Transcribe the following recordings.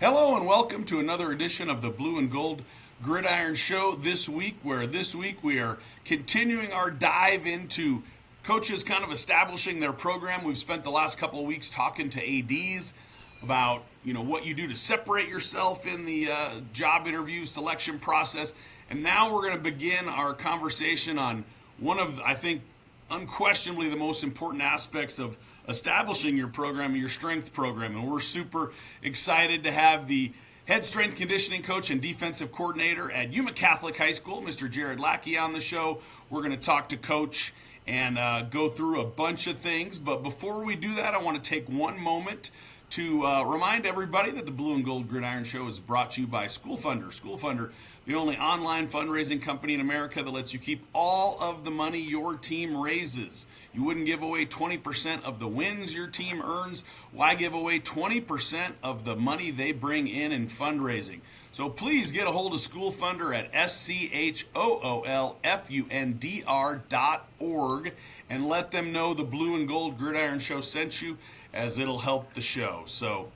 Hello and welcome to another edition of the Blue and Gold Gridiron Show this week, where this week we are continuing our dive into coaches kind of establishing their program. We've spent the last couple of weeks talking to ADs about, what you do to separate yourself in the job interview selection process. And now we're going to begin our conversation on one of, I think, unquestionably the most important aspects of establishing your program, your strength program. And we're super excited to have the head strength conditioning coach and defensive coordinator at Yuma Catholic High School, Mr. Jared Lackey, on the show. We're going to talk to Coach and go through a bunch of things. But before we do that, I want to take one moment to remind everybody that the Blue and Gold Gridiron Show is brought to you by School Funder. School Funder, the only online fundraising company in America that lets you keep all of the money your team raises. You wouldn't give away 20% of the wins your team earns. Why give away 20% of the money they bring in fundraising? So please get a hold of School Funder at schoolfundr.org and let them know the Blue and Gold Gridiron Show sent you, as it'll help the show. So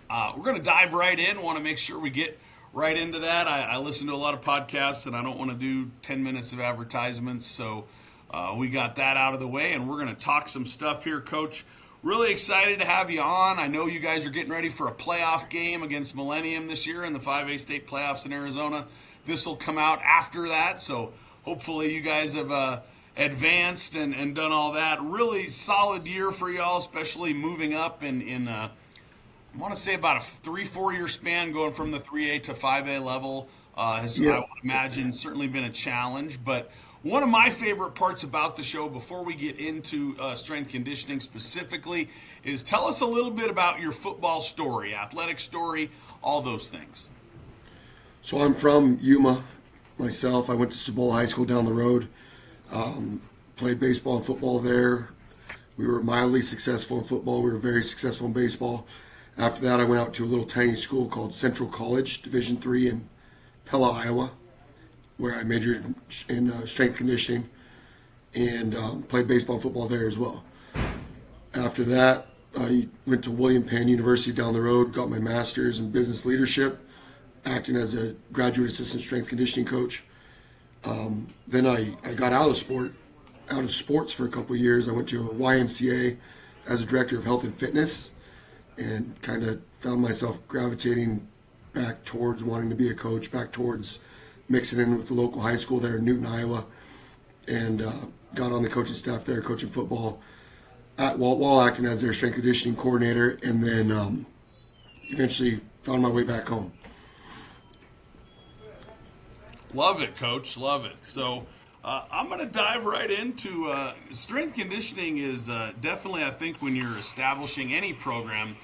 we're going to dive right in. Want to make sure we get right into that. I listen to a lot of podcasts, and I don't want to do 10 minutes of advertisements, so we got that out of the way, and we're going to talk some stuff here, Coach. Really excited to have you on. I know you guys are getting ready for a playoff game against Millennium this year in the 5A state playoffs in Arizona. This will come out after that, so hopefully you guys have advanced and done all that. Really solid year for y'all, especially moving up in I want to say about a 3-4 year span, going from the 3A to 5A level has, I would imagine, certainly been a challenge. But one of my favorite parts about the show, before we get into strength conditioning specifically, is tell us a little bit about your football story, athletic story, all those things. So I'm from Yuma myself. I went to Cibola High School down the road. Played baseball and football there. We were mildly successful in football. We were very successful in baseball. After that, I went out to a little tiny school called Central College, Division III in Pella, Iowa, where I majored in strength conditioning and played baseball and football there as well. After that, I went to William Penn University down the road, got my master's in business leadership, acting as a graduate assistant strength conditioning coach. Then I got out of sports for a couple of years. I went to a YMCA as a director of health and fitness and kind of found myself gravitating back towards wanting to be a coach, back towards mixing in with the local high school there in Newton, Iowa, and got on the coaching staff there, coaching football, while acting as their strength conditioning coordinator, and then eventually found my way back home. Love it, Coach. Love it. So I'm going to dive right into strength conditioning is definitely, I think, when you're establishing any program,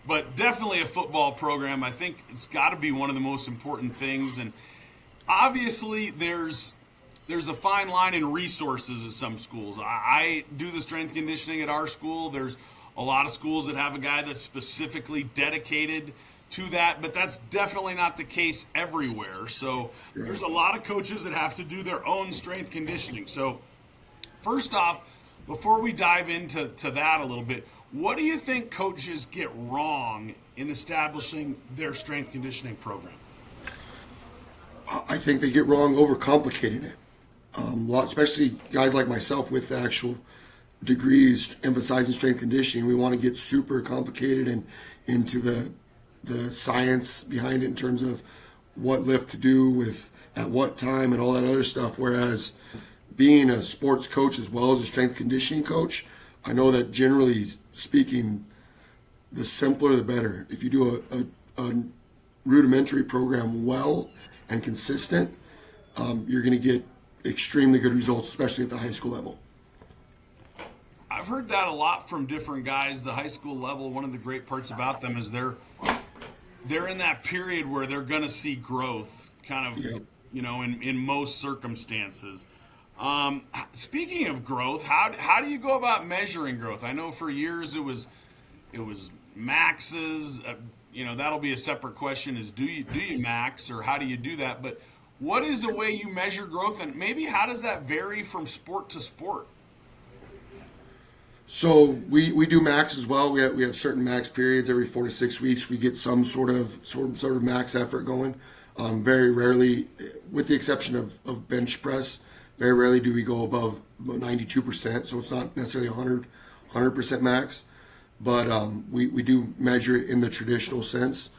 but definitely a football program, I think it's got to be one of the most important things. And obviously there's a fine line in resources at some schools. I do the strength conditioning at our school. There's a lot of schools that have a guy that's specifically dedicated to that, but that's definitely not the case everywhere. So there's a lot of coaches that have to do their own strength conditioning. So first off, before we dive into that a little bit, what do you think coaches get wrong in establishing their strength conditioning program? I think they get wrong overcomplicating it. Especially guys like myself with the actual degrees emphasizing strength conditioning. We want to get super complicated and into the science behind it in terms of what lift to do with at what time and all that other stuff. Whereas being a sports coach as well as a strength conditioning coach, I know that generally speaking, the simpler the better. If you do a rudimentary program well and consistent, you're going to get extremely good results, especially at the high school level. I've heard that a lot from different guys. The high school level, one of the great parts about them is they're in that period where they're going to see growth, kind of, in most circumstances. Speaking of growth, how do you go about measuring growth? I know for years it was maxes. That'll be a separate question. Is do you max, or how do you do that? But what is the way you measure growth, and maybe how does that vary from sport to sport? So we do max as well. We have certain max periods every 4 to 6 weeks. We get some sort of max effort going. Very rarely, with the exception of bench press, very rarely do we go above 92%. So it's not necessarily 100% max, but we do measure it in the traditional sense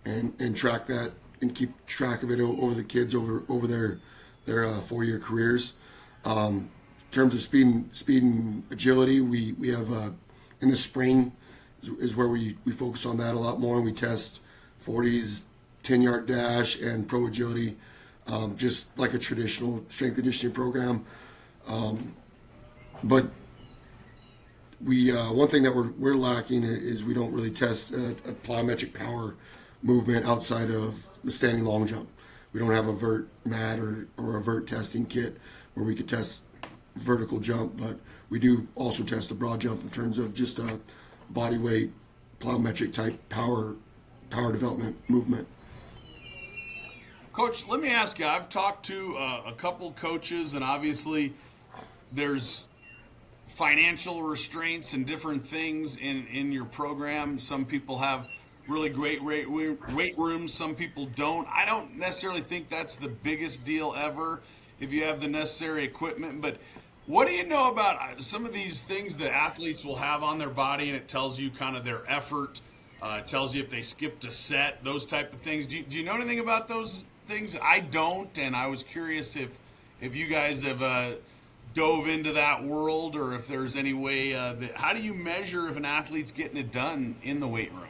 and track that and keep track of it over the kids over their 4 year careers. In terms of speed and agility, we have in the spring is where we focus on that a lot more, and we test 40s, 10-yard dash, and pro agility, just like a traditional strength conditioning program. But we one thing that we're lacking is we don't really test a plyometric power movement outside of the standing long jump. We don't have a vert mat or a vert testing kit where we could test vertical jump, but we do also test the broad jump in terms of just a body weight plyometric type power development movement. Coach, let me ask you, I've talked to a couple coaches, and obviously there's financial restraints and different things in your program. Some people have really great weight rooms, some people don't. I don't necessarily think that's the biggest deal ever if you have the necessary equipment, but what do you know about some of these things that athletes will have on their body, and it tells you kind of their effort, it tells you if they skipped a set, those type of things. Do you know anything about those things? I don't, and I was curious if you guys have dove into that world, or if there's any way how do you measure if an athlete's getting it done in the weight room?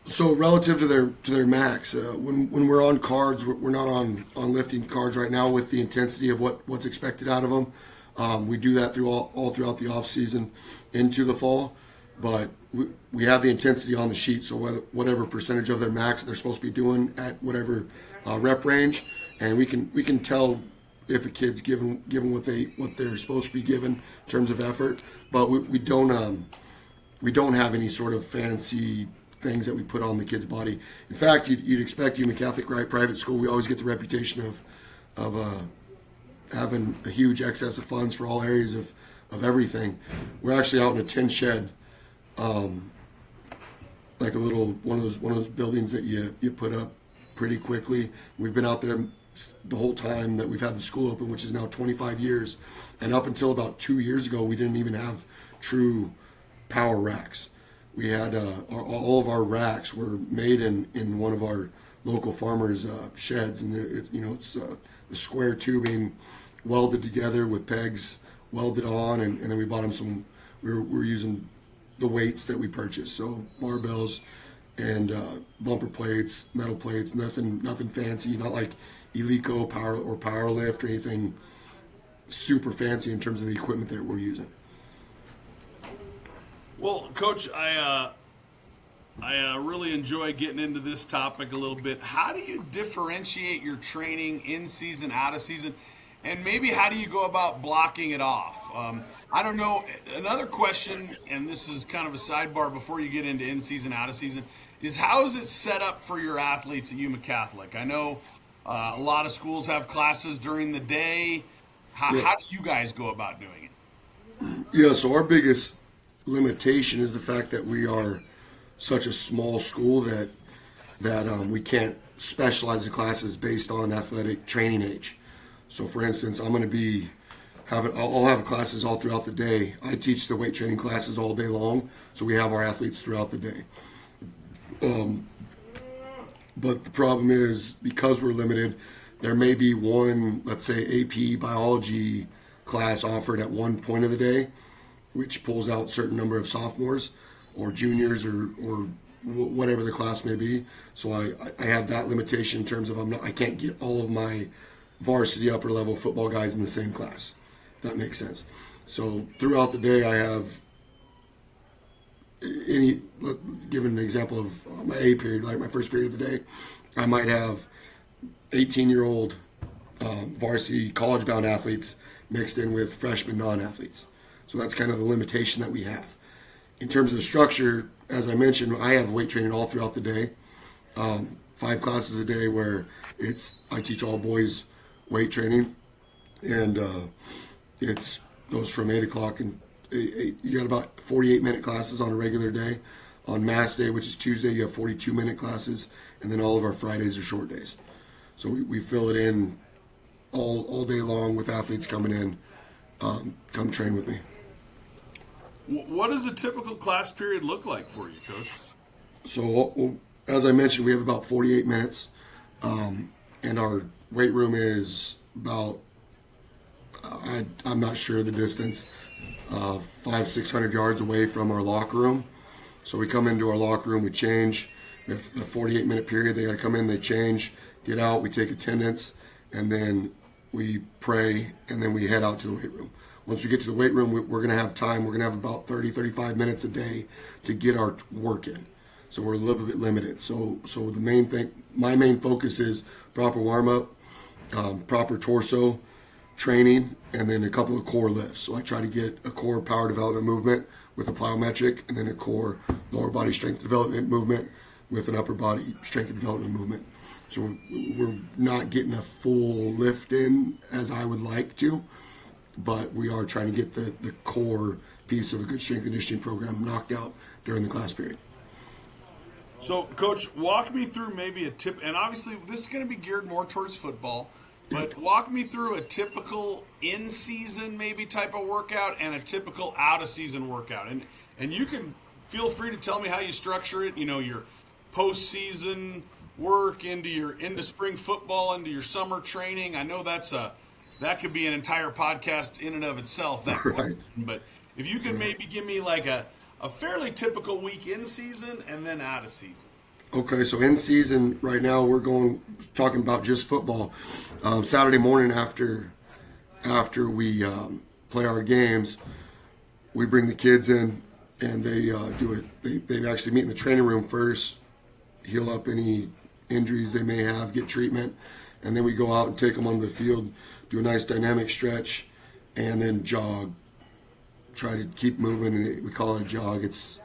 So relative to their max, when we're on cards, we're not on lifting cards right now with the intensity of what's expected out of them. We do that through all throughout the off season into the fall, but we have the intensity on the sheet. So whatever percentage of their max they're supposed to be doing at whatever rep range, and we can tell if a kid's given what they're supposed to be given in terms of effort, but we don't have any sort of fancy things that we put on the kid's body. In fact, you'd expect Yuma Catholic, right? Private school, we always get the reputation of having a huge excess of funds for all areas of everything. We're actually out in a tin shed, like a little one of those buildings that you put up pretty quickly. We've been out there the whole time that we've had the school open, which is now 25 years, and up until about 2 years ago, we didn't even have true power racks. We had all of our racks were made in one of our local farmers' sheds, and it's the square tubing welded together with pegs welded on, and then we bought them some. We're using the weights that we purchased, so barbells and bumper plates, metal plates, nothing fancy, not like Eleco power lift or anything super fancy in terms of the equipment that we're using. Well, Coach, I really enjoy getting into this topic a little bit. How do you differentiate your training in season, out of season, and maybe how do you go about blocking it off? I don't know. Another question, and this is kind of a sidebar before you get into in season, out of season, is how is it set up for your athletes at Yuma Catholic? I know a lot of schools have classes during the day. How do you guys go about doing it? Yeah, so our biggest limitation is the fact that we are such a small school that we can't specialize the classes based on athletic training age. So, for instance, I'll have classes all throughout the day. I teach the weight training classes all day long, so we have our athletes throughout the day. But the problem is, because we're limited, there may be one, let's say, AP biology class offered at one point of the day, which pulls out a certain number of sophomores or juniors or whatever the class may be. So I have that limitation in terms of I can't get all of my varsity upper level football guys in the same class, if that makes sense. So throughout the day I have given an example of my A period, like my first period of the day, I might have 18-year-old varsity college-bound athletes mixed in with freshman non-athletes. So that's kind of the limitation that we have. In terms of the structure, as I mentioned, I have weight training all throughout the day. 5 classes a day where I teach all boys weight training, and it goes from 8 o'clock you got about 48-minute classes on a regular day. On mass day, which is Tuesday, you have 42-minute classes, and then all of our Fridays are short days. So we fill it in all day long with athletes coming in, come train with me. What does a typical class period look like for you, Coach? So as I mentioned, we have about 48 minutes, and our weight room is about, I'm not sure the distance, 500-600 yards away from our locker room. So we come into our locker room, we change. We have a 48-minute period. They got to come in, they change, get out, we take attendance, and then we pray, and then we head out to the weight room. Once we get to the weight room, we're going to have time. We're going to have about 30, 35 minutes a day to get our work in. So we're a little bit limited. So the main thing, my main focus is proper warm-up, proper torso training, and then a couple of core lifts. So I try to get a core power development movement with a plyometric, and then a core lower body strength development movement with an upper body strength development movement. So we're not getting a full lift in as I would like to, but we are trying to get the core piece of a good strength conditioning program knocked out during the class period. So, Coach, walk me through maybe a tip, and obviously this is going to be geared more towards football, but walk me through a typical in-season maybe type of workout and a typical out-of-season workout. And you can feel free to tell me how you structure it, your postseason work into spring football, into your summer training. I know that could be an entire podcast in and of itself, that Right. question. But if you could maybe give me like a fairly typical week in season and then out of season. Okay, so in season right now we're talking about just football. Saturday morning after we play our games, we bring the kids in and they they actually meet in the training room first, heal up any injuries they may have, get treatment, and then we go out and take them onto the field, do a nice dynamic stretch, and then jog. Try to keep moving, and we call it a jog. It's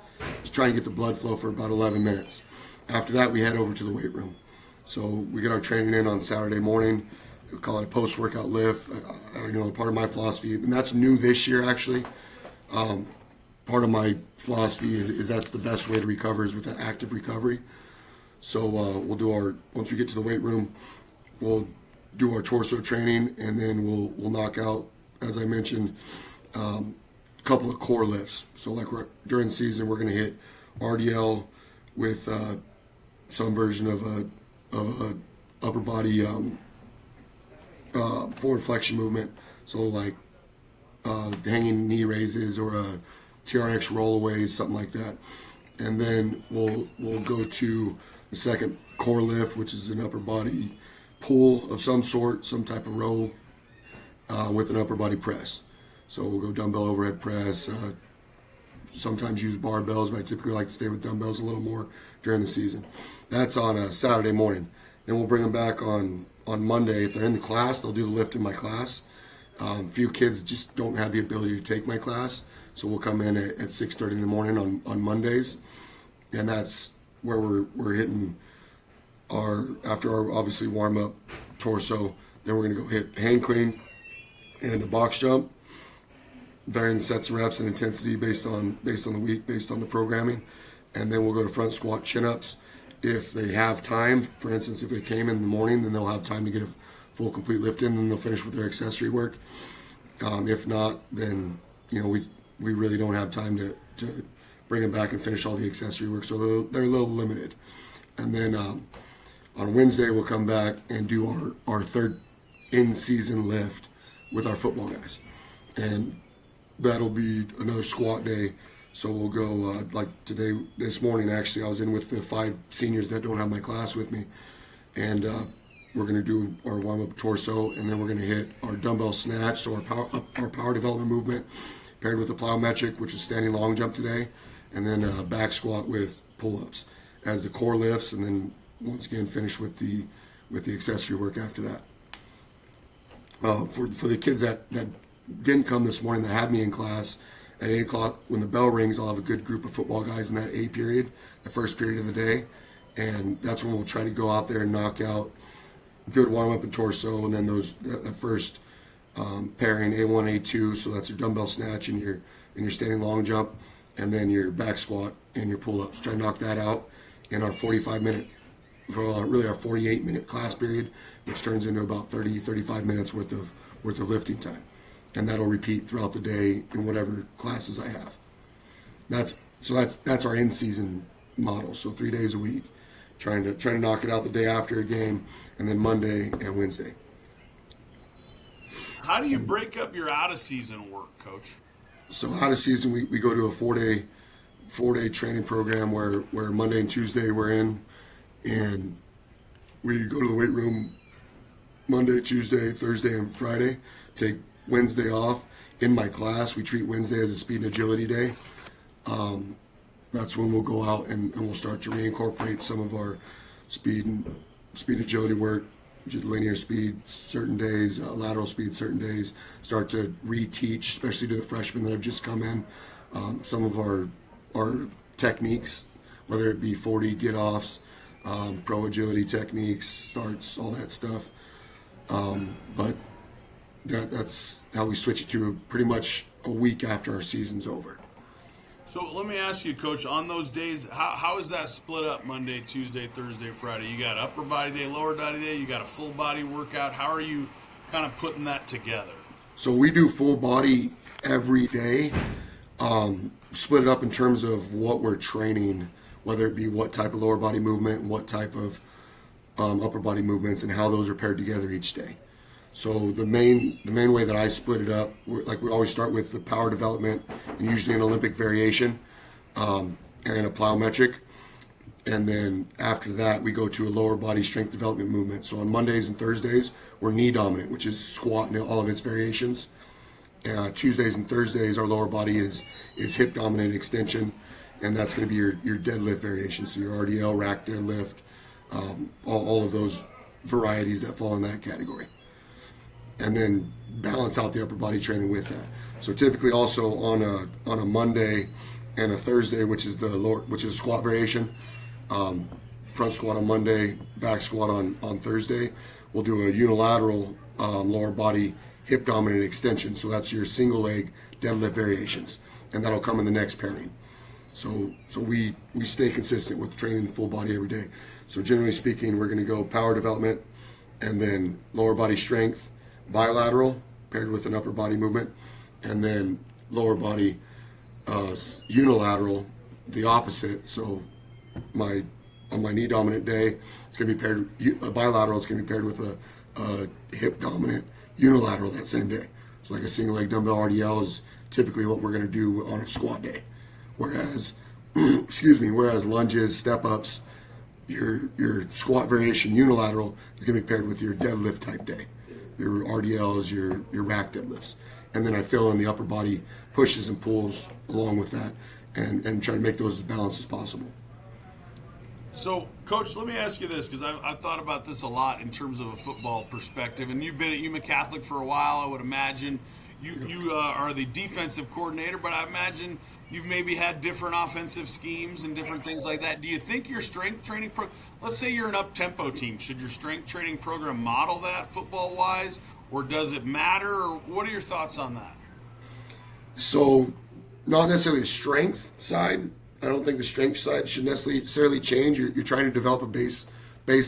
trying to get the blood flow for about 11 minutes. After that, we head over to the weight room. So we get our training in on Saturday morning. We call it a post-workout lift. Part of my philosophy, and that's new this year actually. Part of my philosophy is that's the best way to recover is with an active recovery. So we'll do once we get to the weight room, we'll do our torso training, and then we'll knock out, as I mentioned, a couple of core lifts. So like during the season, we're going to hit RDL with some version of a upper body forward flexion movement. So like hanging knee raises or a TRX rollaways, something like that. And then we'll go to the second core lift, which is an upper body pull of some sort, some type of row with an upper body press. So we'll go dumbbell overhead press, sometimes use barbells, but I typically like to stay with dumbbells a little more during the season. That's on a Saturday morning. Then we'll bring them back on Monday. If they're in the class, they'll do the lift in my class. A few kids just don't have the ability to take my class, so we'll come in at 6:30 in the morning on Mondays, and that's where we're hitting after our obviously warm up torso. Then we're gonna go hit hang clean and a box jump, varying the sets and reps and intensity based on the week, based on the programming, and then we'll go to front squat chin ups. If they have time, for instance, if they came in the morning, then they'll have time to get a full complete lift in, then they'll finish with their accessory work. If not, then we really don't have time to bring them back and finish all the accessory work, so they're a little limited. And then on Wednesday we'll come back and do our third in-season lift with our football guys, and that'll be another squat day. So we'll go like this morning actually I was in with the 5 seniors that don't have my class with me, and we're going to do our warm-up torso, and then we're going to hit our dumbbell snatch, so our power development movement paired with the plyometric, which is standing long jump today, and then back squat with pull-ups as the core lifts, and then once again finish with the accessory work after that. For the kids that didn't come this morning that had me in class, at 8 o'clock when the bell rings, I'll have a good group of football guys in that A period, the first period of the day, and that's when we'll try to go out there and knock out good warm-up and torso, and then the first pairing A1, A2, so that's your dumbbell snatch and your and your standing long jump, and then your back squat and your pull-ups. Try to knock that out in our 45-minute, really our 48-minute class period, which turns into about 35 minutes worth of lifting time, and that'll repeat throughout the day in whatever classes I have. That's our in-season model. So 3 days a week, trying to knock it out the day after a game, and then Monday and Wednesday. How do you break up your out-of-season work, Coach? So out of season, we go to a four-day training program where Monday and Tuesday we're in, and we go to the weight room Monday, Tuesday, Thursday, and Friday. Take Wednesday off. In my class, we treat Wednesday as a speed and agility day. That's when we'll go out and we'll start to reincorporate some of our speed and agility work, linear speed certain days, lateral speed certain days. Start to reteach, especially to the freshmen that have just come in, some of our techniques, whether it be 40 get-offs, pro agility techniques, starts, all that stuff. But that's how we switch it to pretty much a week after our season's over. So let me ask you, Coach, on those days, how is that split up Monday, Tuesday, Thursday, Friday? You got upper body day, lower body day, you got a full body workout. How are you kind of putting that together? So we do full body every day, split it up in terms of what we're training, whether it be what type of lower body movement, what type of upper body movements, and how those are paired together each day. So the main way that I split it up, we always start with the power development, and usually an Olympic variation, and a plyometric. And then after that, we go to a lower body strength development movement. So on Mondays and Thursdays, we're knee dominant, which is squat and all of its variations. Tuesdays and Thursdays, our lower body is hip dominant extension, and that's going to be your deadlift variation. So your RDL, rack deadlift, all of those varieties that fall in that category. And then balance out the upper body training with that. So typically also on a Monday and a Thursday, which is a squat variation, front squat on Monday, back squat on Thursday, we'll do a unilateral lower body hip dominant extension. So that's your single leg deadlift variations, and that'll come in the next pairing. So we stay consistent with training full body every day. So generally speaking, we're going to go power development, and then lower body strength, bilateral paired with an upper body movement, and then lower body unilateral, the opposite. So on my knee dominant day, it's going to be paired bilateral. It's going to be paired with a hip dominant unilateral that same day. So like a single leg dumbbell RDL is typically what we're going to do on a squat day. Whereas lunges, step ups, your squat variation unilateral is going to be paired with your deadlift type day. Your RDLs, your rack deadlifts. And then I fill in the upper body pushes and pulls along with that, and try to make those as balanced as possible. So, Coach, let me ask you this, because I've thought about this a lot in terms of a football perspective, and you've been at Yuma Catholic for a while, I would imagine. You are the defensive coordinator, but I imagine you've maybe had different offensive schemes and different things like that. Do you think your strength training let's say you're an up-tempo team, should your strength training program model that football-wise, or does it matter, or what are your thoughts on that? So, not necessarily the strength side. I don't think the strength side should necessarily change. You're trying to develop a base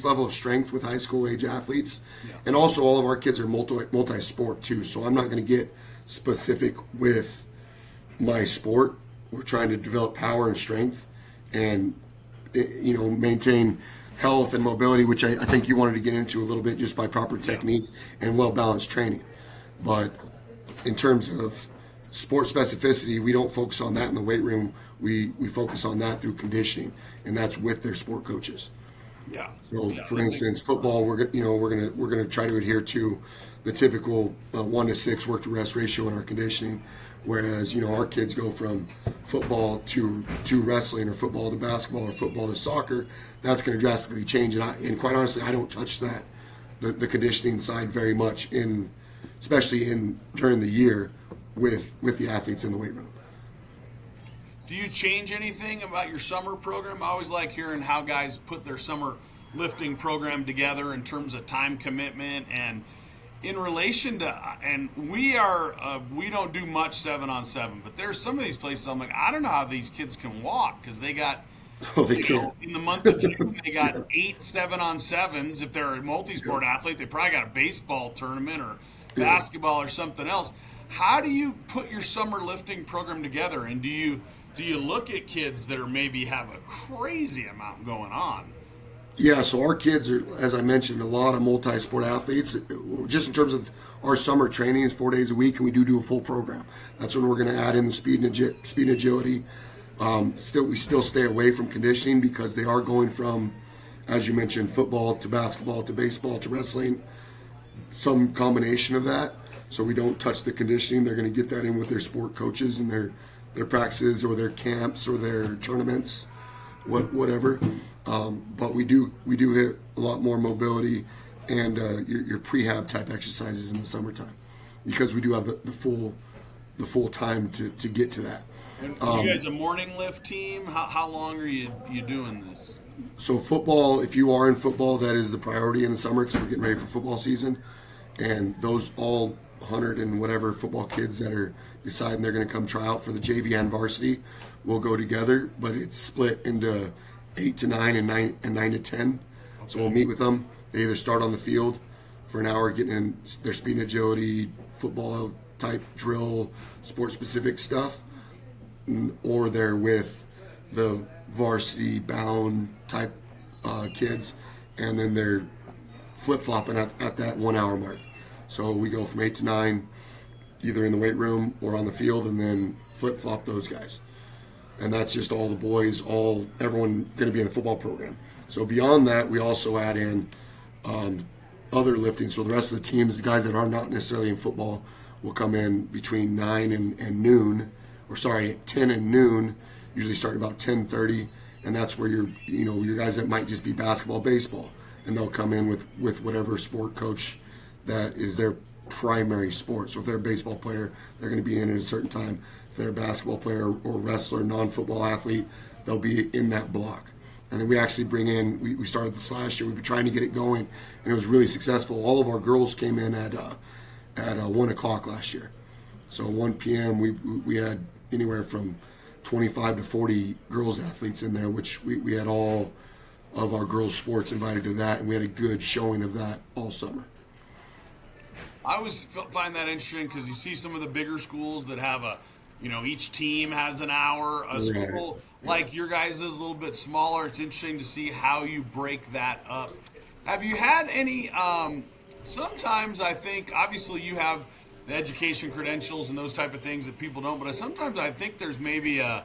level of strength with high school age athletes. Yeah. And also all of our kids are multi-sport too, so I'm not going to get specific with my sport. We're trying to develop power and strength and maintain health and mobility, which I think you wanted to get into a little bit just by proper technique and well-balanced training. But in terms of sport specificity, we don't focus on that in the weight room. We focus on that through conditioning, and that's with their sport coaches. Yeah. So, for instance, football, we're gonna try to adhere to the typical 1 to 6 work to rest ratio in our conditioning, whereas our kids go from football to wrestling, or football to basketball, or football to soccer. That's going to drastically change, and quite honestly, I don't touch that the conditioning side very much especially during the year with the athletes in the weight room. Do you change anything about your summer program? I always like hearing how guys put their summer lifting program together in terms of time commitment and in relation to, and we don't do much 7-on-7, but there's some of these places I'm like, I don't know how these kids can walk because they got, Oh, they can't. in the month of June, they got Yeah. 8 7-on-7s. If they're a multi-sport athlete, they probably got a baseball tournament or Yeah. basketball or something else. How do you put your summer lifting program together? And do you look at kids that are maybe have a crazy amount going on? Yeah, so our kids are, as I mentioned, a lot of multi-sport athletes. Just in terms of our summer training is 4 days a week, and we do a full program. That's when we're going to add in the speed and agility. We still stay away from conditioning because they are going from, as you mentioned, football to basketball to baseball to wrestling, some combination of that. So we don't touch the conditioning. They're going to get that in with their sport coaches and their practices or their camps or their tournaments, whatever. But we do hit a lot more mobility and your prehab type exercises in the summertime because we do have the full time to get to that. And are you guys a morning lift team? How long are you doing this? So football, if you are in football, that is the priority in the summer because we're getting ready for football season, and those all 100 and whatever football kids that are deciding they're going to come try out for the JV and varsity will go together, but it's split into 8 to 9 and 9 to 10. So we'll meet with them. They either start on the field for an hour getting in their speed and agility, football type drill, sport specific stuff, or they're with the varsity bound type kids, and then they're flip flopping at that 1 hour mark. So we go from 8 to 9, either in the weight room or on the field, and then flip flop those guys. And that's just all the boys, everyone going to be in the football program. So beyond that, we also add in other lifting. So the rest of the teams, the guys that are not necessarily in football, will come in between 9 and noon, or sorry, 10 and noon. Usually start about 10:30, and that's where your guys that might just be basketball, baseball, and they'll come in with whatever sport coach that is their primary sport. So if they're a baseball player, they're going to be in at a certain time. If they're a basketball player or wrestler, non-football athlete, they'll be in that block. And then we actually bring in, we started this last year, we've been trying to get it going, and it was really successful. All of our girls came in at 1 o'clock last year. So 1 p.m. we had anywhere from 25 to 40 girls athletes in there, which we had all of our girls sports invited to that, and we had a good showing of that all summer. I always find that interesting because you see some of the bigger schools that have each team has an hour. A school like your guys is a little bit smaller. It's interesting to see how you break that up. Have you had any, sometimes I think, obviously you have the education credentials and those type of things that people don't, but sometimes I think there's maybe I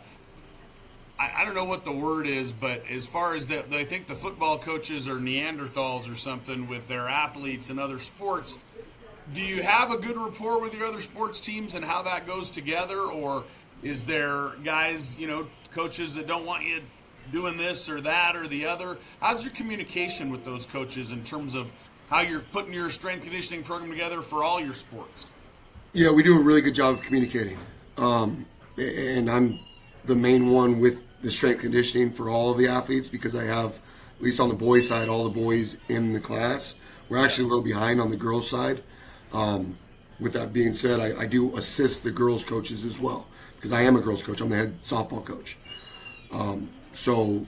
don't know what the word is, but as far as that, I think the football coaches are Neanderthals or something with their athletes and other sports. Do you have a good rapport with your other sports teams and how that goes together, or is there guys, coaches that don't want you doing this or that or the other? How's your communication with those coaches in terms of how you're putting your strength conditioning program together for all your sports? Yeah, we do a really good job of communicating. And I'm the main one with the strength conditioning for all of the athletes because I have, at least on the boys' side, all the boys in the class. We're actually a little behind on the girls' side. With that being said, I do assist the girls' coaches as well because I am a girls' coach. I'm the head softball coach. So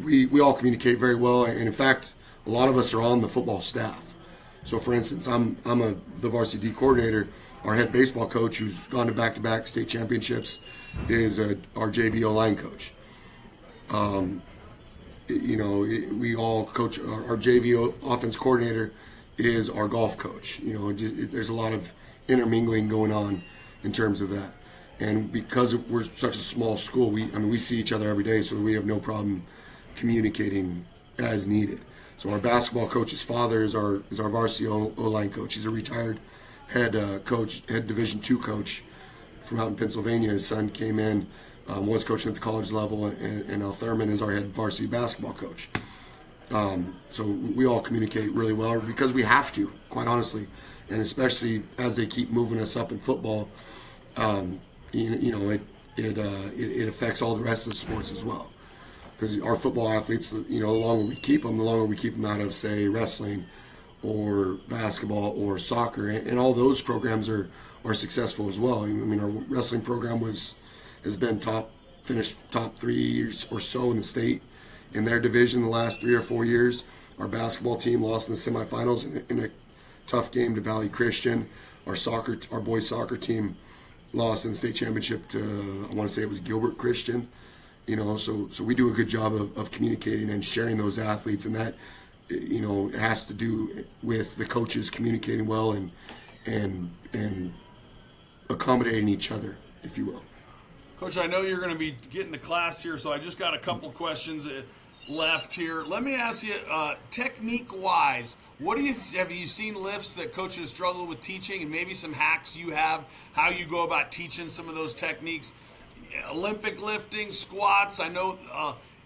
we all communicate very well. And in fact, a lot of us are on the football staff. So for instance, I'm the varsity D coordinator. Our head baseball coach, who's gone to back-to-back state championships, is our JV O-line coach. We all coach. Our JV offense coordinator is our golf coach. There's a lot of intermingling going on in terms of that. And because we're such a small school, we see each other every day, so we have no problem communicating as needed. So our basketball coach's father is our varsity O-line coach. He's a retired head Division II coach from out in Pennsylvania. His son came in, was coaching at the college level, and Al Thurman is our head varsity basketball coach. So we all communicate really well because we have to, quite honestly, and especially as they keep moving us up in football. It affects all the rest of the sports as well. Because our football athletes, the longer we keep them out of, say, wrestling or basketball or soccer, and all those programs are successful as well. I mean, our wrestling program has been finished top 3 years or so in the state in their division the last 3 or 4 years. Our basketball team lost in the semifinals in a tough game to Valley Christian. Our boys soccer team lost in the state championship to, I want to say it was Gilbert Christian. So we do a good job of communicating and sharing those athletes, and that it has to do with the coaches communicating well and accommodating each other, if you will. Coach, I know you're going to be getting to class here, so I just got a couple questions left here. Let me ask you, technique-wise, have you seen lifts that coaches struggle with teaching, and maybe some hacks you have, how you go about teaching some of those techniques? Olympic lifting, squats, I know,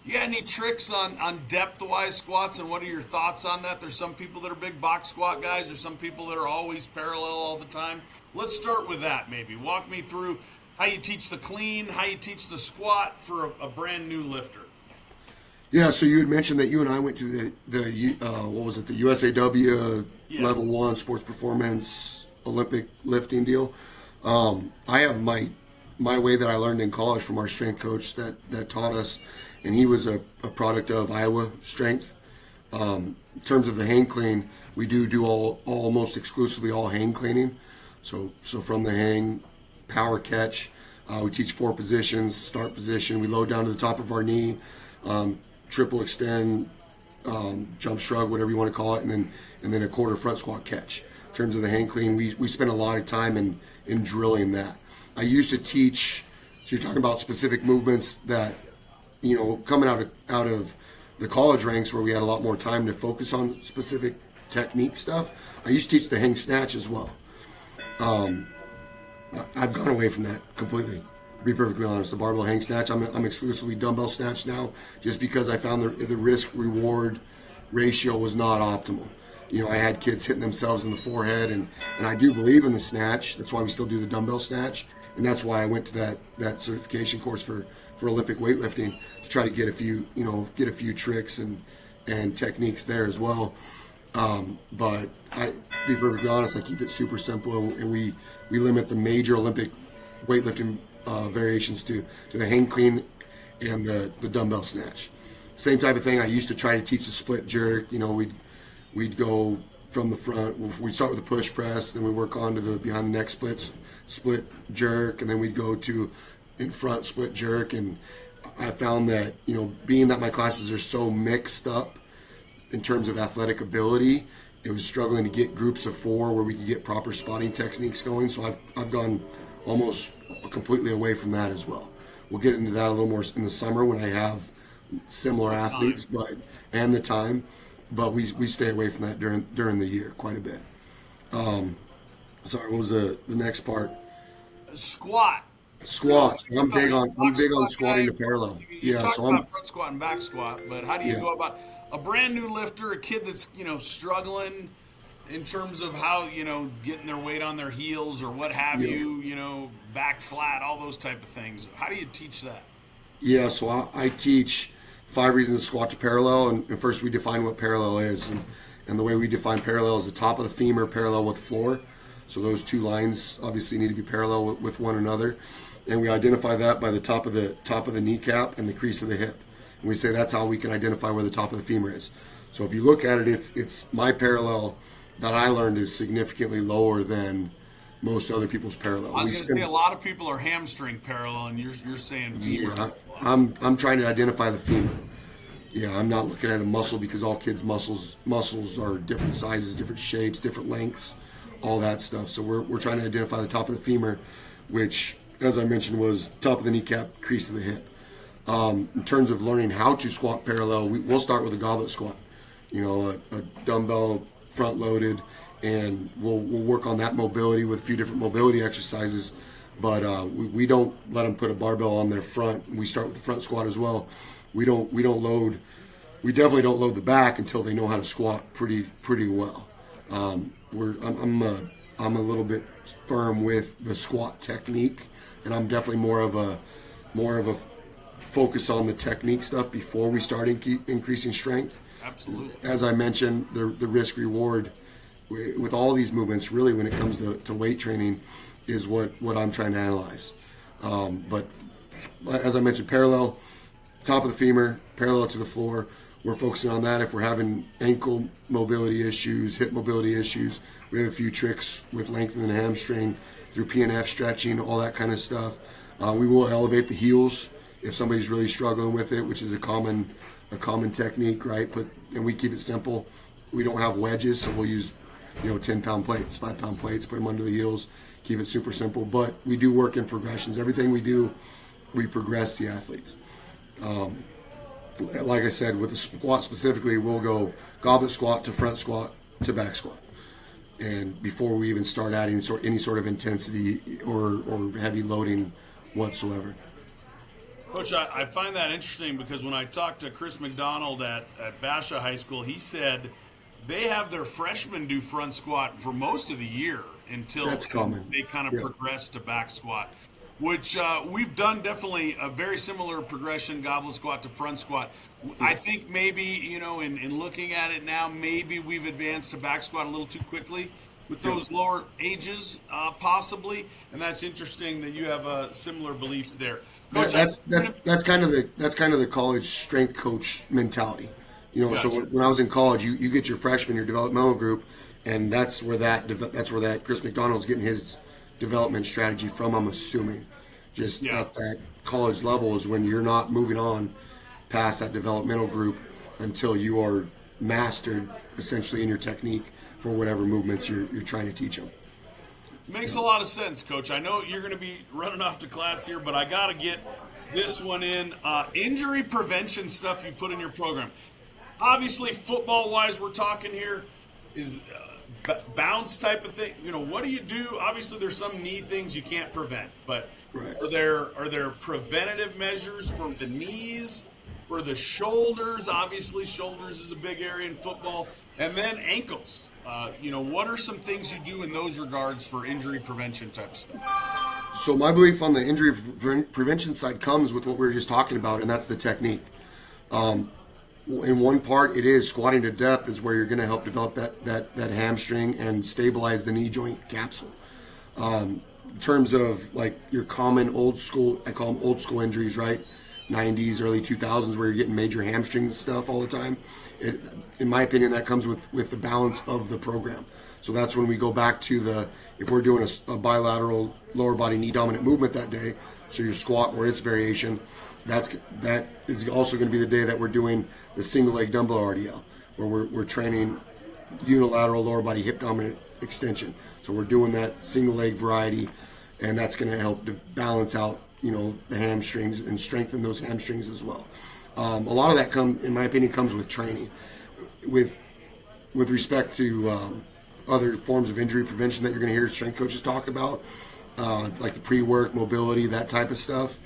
you got any tricks on depth-wise squats, and what are your thoughts on that? There's some people that are big box squat guys. There's some people that are always parallel all the time. Let's start with that maybe. Walk me through how you teach the clean, how you teach the squat for a brand new lifter. Yeah, so you had mentioned that you and I went to the USAW Level 1 Sports Performance Olympic lifting deal. I have my way that I learned in college from our strength coach that taught us, and he was a product of Iowa strength. In terms of the hang clean, we do almost exclusively all hang cleaning. So from the hang, power catch, we teach 4 positions, start position, we load down to the top of our knee, triple extend, jump shrug, whatever you want to call it, and then a quarter front squat catch. In terms of the hang clean, we spend a lot of time in drilling that. I used to teach, so you're talking about specific movements that, coming out of the college ranks where we had a lot more time to focus on specific technique stuff. I used to teach the hang snatch as well. I've gone away from that completely, to be perfectly honest. The barbell hang snatch, I'm exclusively dumbbell snatch now, just because I found the risk-reward ratio was not optimal. I had kids hitting themselves in the forehead, and I do believe in the snatch. That's why we still do the dumbbell snatch, and that's why I went to that certification course for Olympic weightlifting to try to get a few tricks and techniques there as well. But to be perfectly honest, I keep it super simple, and we limit the major Olympic weightlifting variations to the hang clean and the dumbbell snatch. Same type of thing. I used to try to teach the split jerk. We'd go from the front. We'd start with the push press, then we work on to the behind the neck split jerk, and then we'd go to in front split jerk. And I found that, being that my classes are so mixed up in terms of athletic ability, it was struggling to get groups of 4 where we could get proper spotting techniques going. So I've gone almost completely away from that as well. We'll get into that a little more in the summer when I have similar athletes, and the time. But we stay away from that during the year quite a bit. Sorry, what was the next part? Squat. Squats. I'm big on squatting to parallel. You talked about front squat and back squat, but how do you go about a brand new lifter, a kid that's struggling in terms of how getting their weight on their heels or what have you, back flat, all those type of things? How do you teach that? Yeah, so I teach 5 reasons to squat to parallel, and first we define what parallel is, and the way we define parallel is the top of the femur parallel with the floor. So those 2 lines obviously need to be parallel with one another, and we identify that by the top of the kneecap and the crease of the hip. And we say that's how we can identify where the top of the femur is. So if you look at it, it's my parallel that I learned is significantly lower than most other people's parallel. I was going to say a lot of people are hamstring parallel, and you're saying femur. Yeah, I'm trying to identify the femur. Yeah, I'm not looking at a muscle because all kids' muscles are different sizes, different shapes, different lengths, all that stuff. So we're trying to identify the top of the femur, which, as I mentioned, was top of the kneecap, crease of the hip. In terms of learning how to squat parallel, we'll start with a goblet squat. A dumbbell front loaded, and we'll work on that mobility with a few different mobility exercises. But we don't let them put a barbell on their front. We start with the front squat as well. We definitely don't load the back until they know how to squat pretty well. I'm a little bit firm with the squat technique, and I'm definitely more of a focus on the technique stuff before we start increasing strength. Absolutely. As I mentioned, the risk reward with all these movements, really, when it comes to weight training, is what I'm trying to analyze. But as I mentioned, parallel, top of the femur, parallel to the floor. We're focusing on that. If we're having ankle mobility issues, hip mobility issues, we have a few tricks with lengthening the hamstring through PNF stretching, all that kind of stuff. We will elevate the heels if somebody's really struggling with it, which is a common technique, right? And we keep it simple. We don't have wedges, so we'll use 10-pound plates, 5-pound plates, put them under the heels, keep it super simple. But we do work in progressions. Everything we do, we progress the athletes. Like I said, with the squat specifically, we'll go goblet squat to front squat to back squat. And before we even start adding any sort of intensity or heavy loading whatsoever. Coach, I find that interesting because when I talked to Chris McDonald at Basha High School, he said they have their freshmen do front squat for most of the year until That's common. They kind of progress to back squat, which we've done definitely a very similar progression, goblet squat to front squat. I think maybe, in looking at it now, maybe we've advanced to back squat a little too quickly with those lower ages, possibly. And that's interesting that you have similar beliefs there. Coach, that's kind of the college strength coach mentality. Gotcha. So when I was in college, you get your freshman, your developmental group, and that's where that Chris McDonald's getting his development strategy from, I'm assuming. Just at that college level is when you're not moving on past that developmental group until you are mastered essentially in your technique for whatever movements you're trying to teach them. Makes a lot of sense, Coach. I know you're going to be running off to class here, but I got to get this one in. Injury prevention stuff you put in your program. Obviously, football-wise, we're talking here is bounce type of thing. What do you do? Obviously, there's some knee things you can't prevent, but are there preventative measures for the knees, for the shoulders? Obviously, shoulders is a big area in football, and then ankles. What are some things you do in those regards for injury prevention type of stuff? So my belief on the injury prevention side comes with what we were just talking about, and that's the technique. In one part, it is squatting to depth is where you're going to help develop that hamstring and stabilize the knee joint capsule. In terms of like your common old school, I call them old school injuries, right? 90s, early 2000s, where you're getting major hamstring stuff all the time. In my opinion, that comes with the balance of the program. So that's when we go back to if we're doing a bilateral lower body knee dominant movement that day, so your squat or its variation, that is also going to be the day that we're doing the single leg dumbbell RDL, where we're training unilateral lower body hip dominant extension. So we're doing that single leg variety, and that's going to help to balance out the hamstrings and strengthen those hamstrings as well. A lot of that in my opinion, comes with training. With respect to other forms of injury prevention that you're going to hear strength coaches talk about, like the pre-work, mobility, that type of stuff,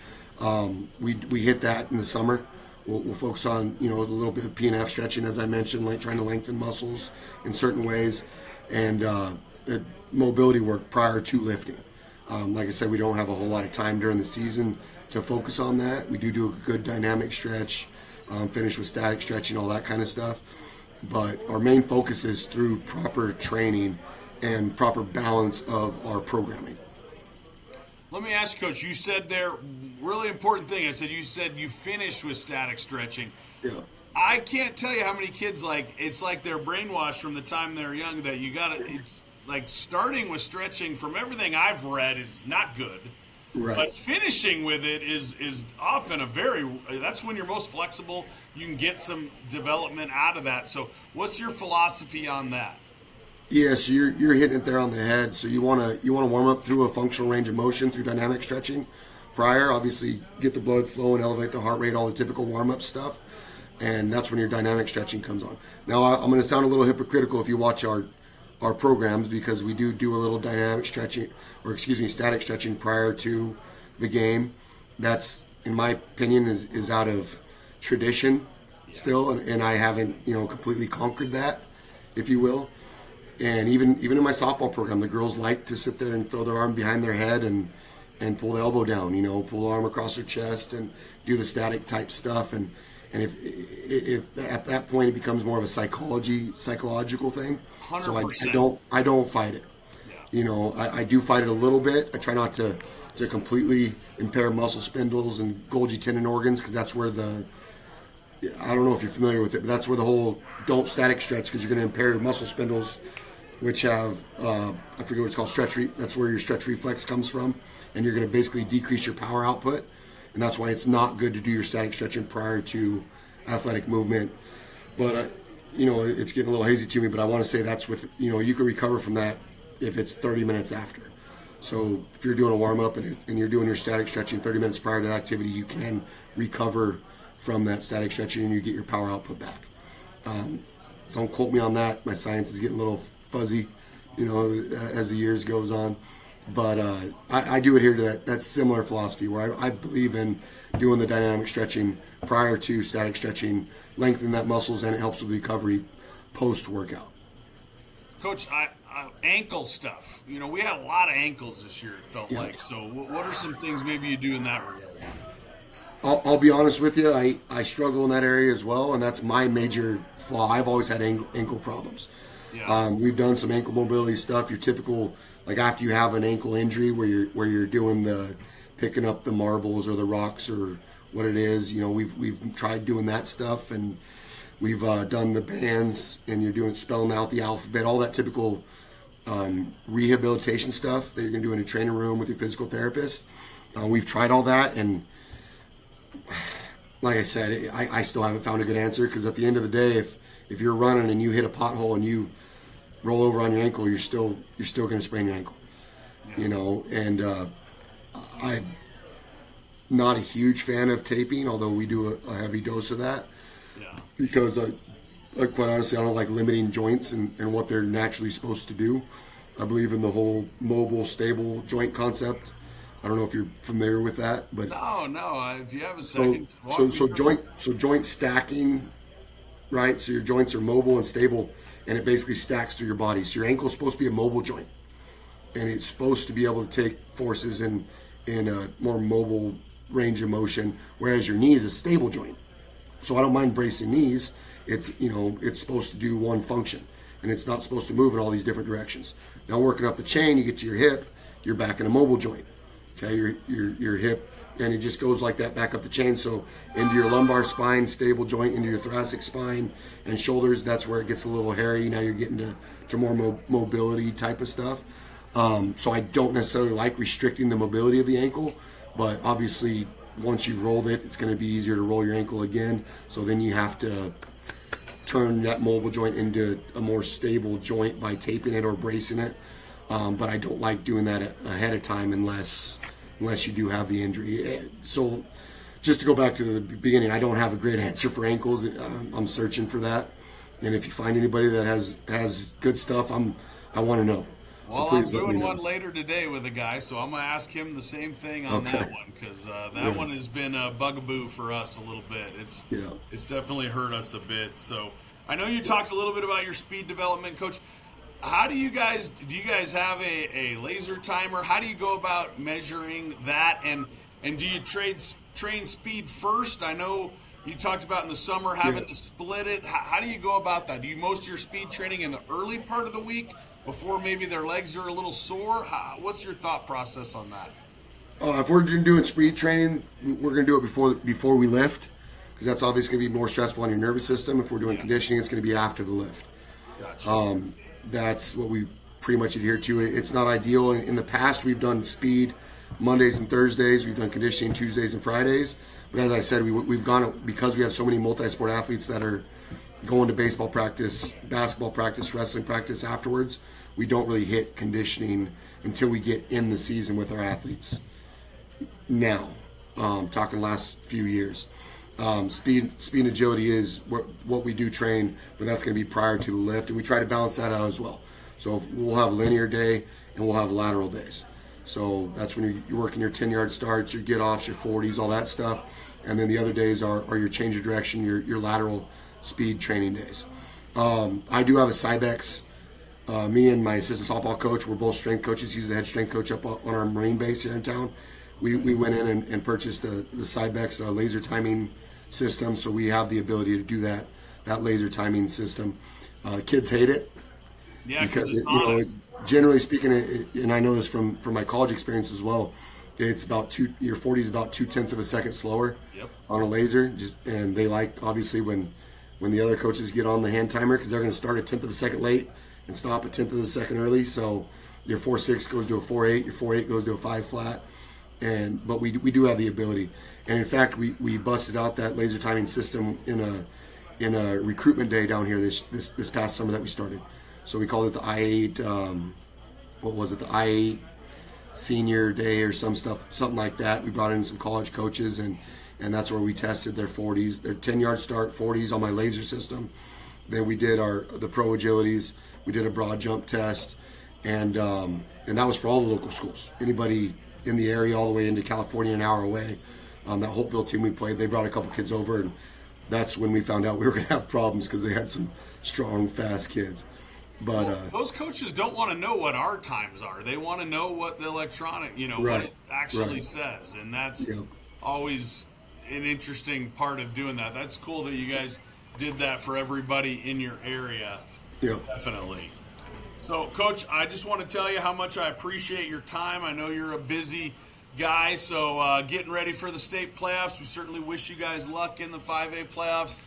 we hit that in the summer. We'll focus on a little bit of PNF stretching, as I mentioned, like trying to lengthen muscles in certain ways, and mobility work prior to lifting. Like I said, we don't have a whole lot of time during the season to focus on that. We do a good dynamic stretch, finish with static stretching, all that kind of stuff. But our main focus is through proper training and proper balance of our programming. Let me ask you, Coach, you said there, really important thing. You said you finish with static stretching. Yeah. I can't tell you how many kids, it's like they're brainwashed from the time they're young that it's like starting with stretching, from everything I've read, is not good. Right. But finishing with it is often that's when you're most flexible. You can get some development out of that. So what's your philosophy on that? Yeah, so you're hitting it there on the head. So you want to warm up through a functional range of motion through dynamic stretching prior. Obviously, get the blood flowing, elevate the heart rate, all the typical warm-up stuff. And that's when your dynamic stretching comes on. Now, I'm going to sound a little hypocritical if you watch our programs, because we do a little dynamic stretching, static stretching prior to the game. That's, in my opinion, is out of tradition still, and I haven't completely conquered that, if you will. And even in my softball program, the girls like to sit there and throw their arm behind their head and pull the elbow down, pull the arm across their chest and do the static type stuff. And And if at that point it becomes more of a psychological thing, so 100%. I don't fight it. Yeah. You know, I do fight it a little bit. I try not to completely impair muscle spindles and Golgi tendon organs, because that's where I don't know if you're familiar with it, but that's where the whole don't static stretch, because you're going to impair your muscle spindles, which have, I forget what it's called, that's where your stretch reflex comes from, and you're going to basically decrease your power output, and that's why it's not good to do your static stretching prior to athletic movement. But, you know, it's getting a little hazy to me, but I want to say that's with, you know, you can recover from that if it's 30 minutes after. So if you're doing a warm-up and you're doing your static stretching 30 minutes prior to the activity, you can recover from that static stretching and you get your power output back. Don't quote me on that. My science is getting a little fuzzy, you know, as the years goes on. But I do adhere to that similar philosophy where I believe in doing the dynamic stretching prior to static stretching, lengthening that muscles, and it helps with recovery post-workout. Coach, ankle stuff. You know, we had a lot of ankles this year, it felt like. So what are some things maybe you do in that regard? I'll be honest with you, I struggle in that area as well, and that's my major flaw. I've always had ankle problems. Yeah. We've done some ankle mobility stuff. Your typical, like after you have an ankle injury where you're doing the picking up the marbles or the rocks or what it is, you know, we've tried doing that stuff, and we've done the bands, and you're doing spelling out the alphabet, all that typical rehabilitation stuff that you're going to do in a training room with your physical therapist. We've tried all that, and like I said, I still haven't found a good answer, because at the end of the day, if you're running and you hit a pothole and you roll over on your ankle, you're still going to sprain your ankle. Yeah. You know, and I'm not a huge fan of taping, although we do a heavy dose of that. Yeah. Because quite honestly, I don't like limiting joints and what they're naturally supposed to do. I believe in the whole mobile, stable joint concept. I don't know if you're familiar with that, but no. If you have a second, so joint stacking, right? So your joints are mobile and stable, and it basically stacks through your body. So your ankle is supposed to be a mobile joint, and it's supposed to be able to take forces in a more mobile range of motion, whereas your knee is a stable joint. So I don't mind bracing knees. It's supposed to do one function, and it's not supposed to move in all these different directions. Now working up the chain, you get to your hip, you're back in a mobile joint. Okay, your hip, and it just goes like that back up the chain. So into your lumbar spine, stable joint, into your thoracic spine and shoulders. That's where it gets a little hairy. Now you're getting to more mobility type of stuff. So I don't necessarily like restricting the mobility of the ankle, but obviously once you've rolled it, it's going to be easier to roll your ankle again. So then you have to turn that mobile joint into a more stable joint by taping it or bracing it. But I don't like doing that ahead of time unless you do have the injury. So just to go back to the beginning, I don't have a great answer for ankles. I'm searching for that. And if you find anybody that has good stuff, I want to know. Well, I'm doing one later today with a guy, so I'm going to ask him the same thing on that one, because that one has been a bugaboo for us a little bit. It's definitely hurt us a bit. So I know you talked a little bit about your speed development, Coach. How do you guys have a laser timer? How do you go about measuring that? And do you train speed first? I know you talked about in the summer having to split it. How do you go about that? Do you most of your speed training in the early part of the week before maybe their legs are a little sore? What's your thought process on that? If we're doing speed training, we're going to do it before we lift, because that's obviously going to be more stressful on your nervous system. If we're doing conditioning, it's going to be after the lift. Gotcha. That's what we pretty much adhere to. It's not ideal. In the past, we've done speed Mondays and Thursdays. We've done conditioning Tuesdays and Fridays. But as I said, we've gone, because we have so many multi-sport athletes that are going to baseball practice, basketball practice, wrestling practice afterwards. We don't really hit conditioning until we get in the season with our athletes. Now, talking last few years. Speed and agility is what we do train, but that's going to be prior to the lift, and we try to balance that out as well. So we'll have linear day and we'll have lateral days. So that's when you're working your 10-yard starts, your get-offs, your 40s, all that stuff. And then the other days are your change of direction, your lateral speed training days. I do have a Cybex. Me and my assistant softball coach, we're both strength coaches. He's the head strength coach up on our Marine base here in town. We went in and purchased the Cybex laser timing system, so we have the ability to do that laser timing system. Kids hate it Yeah, because it's honest. generally speaking, and I know this from my college experience as well. It's about your 40 is about 0.2 of a second slower Yep. on a laser. And they like, obviously, when the other coaches get on the hand timer, because they're going to start a 1/10 of a second late and stop a 1/10 of a second early. So your 4.6 goes to a 4.8, your 4.8 goes to a 5 flat. But we do have the ability. And in fact, we busted out that laser timing system in a recruitment day down here this past summer that we started. So we called it the I-8. What was it? The I-8 senior day or something like that. We brought in some college coaches, and that's where we tested their 40s, their 10-yard start 40s on my laser system. Then we did the pro agilities. We did a broad jump test, and that was for all the local schools. Anybody in the area, all the way into California, an hour away. That Holtville team we played, they brought a couple kids over, and that's when we found out we were going to have problems because they had some strong, fast kids. But those coaches don't want to know what our times are. They want to know what the electronic, what Right, it actually right. says, and that's Yep. always an interesting part of doing that. That's cool that you guys did that for everybody in your area. Yep. Definitely. So, Coach, I just want to tell you how much I appreciate your time. I know you're a busy guy, so getting ready for the state playoffs. We certainly wish you guys luck in the 5A playoffs.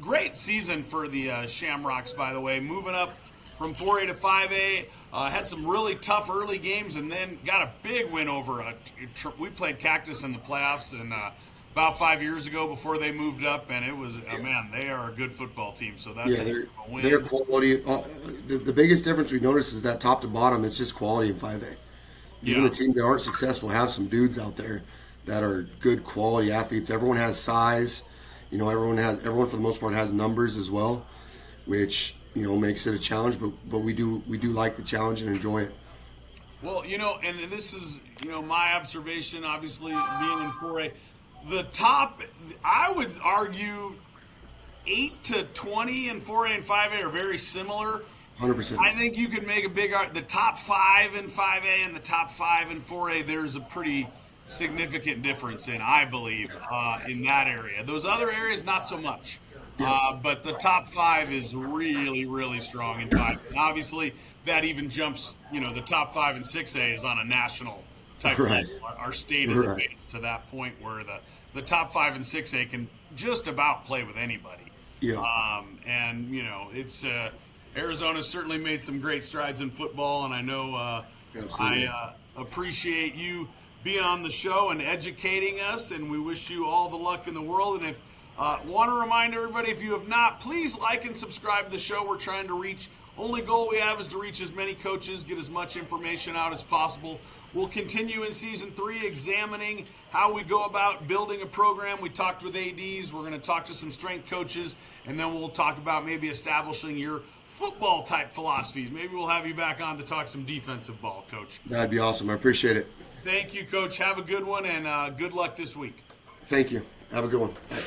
Great season for the Shamrocks, by the way. Moving up from 4A to 5A. Had some really tough early games and then got a big win over we played Cactus in the playoffs and about 5 years ago before they moved up, and it was, man, they are a good football team, so that's a win. Their quality. The biggest difference we noticed is that top to bottom, it's just quality in 5A. Even the teams that aren't successful have some dudes out there that are good quality athletes. Everyone has size. Everyone for the most part has numbers as well, which makes it a challenge. But we do like the challenge and enjoy it. Well, and this is my observation. Obviously, being in 4A, the top, I would argue, 8 to 20 in 4A and 5A are very similar. 100%. I think you can make a big the top 5 in 5A and the top 5 in 4A. There's a pretty significant difference I believe, in that area. Those other areas, not so much. But the top 5 is really, really strong in 5. And obviously, that even jumps, the top 5 in 6A is on a national type Right. level. Our state is advanced to that point where the top 5 in 6A can just about play with anybody. Yeah. And, it's Arizona's certainly made some great strides in football, and I know Absolutely. I appreciate you being on the show and educating us, and we wish you all the luck in the world. And if want to remind everybody, if you have not, please like and subscribe to the show. We're trying to reach, only goal we have is to reach as many coaches, get as much information out as possible. We'll continue in Season 3 examining how we go about building a program. We talked with ADs. We're going to talk to some strength coaches, and then we'll talk about maybe establishing your football-type philosophies. Maybe we'll have you back on to talk some defensive ball, Coach. That'd be awesome. I appreciate it. Thank you, Coach. Have a good one, and good luck this week. Thank you. Have a good one. Bye.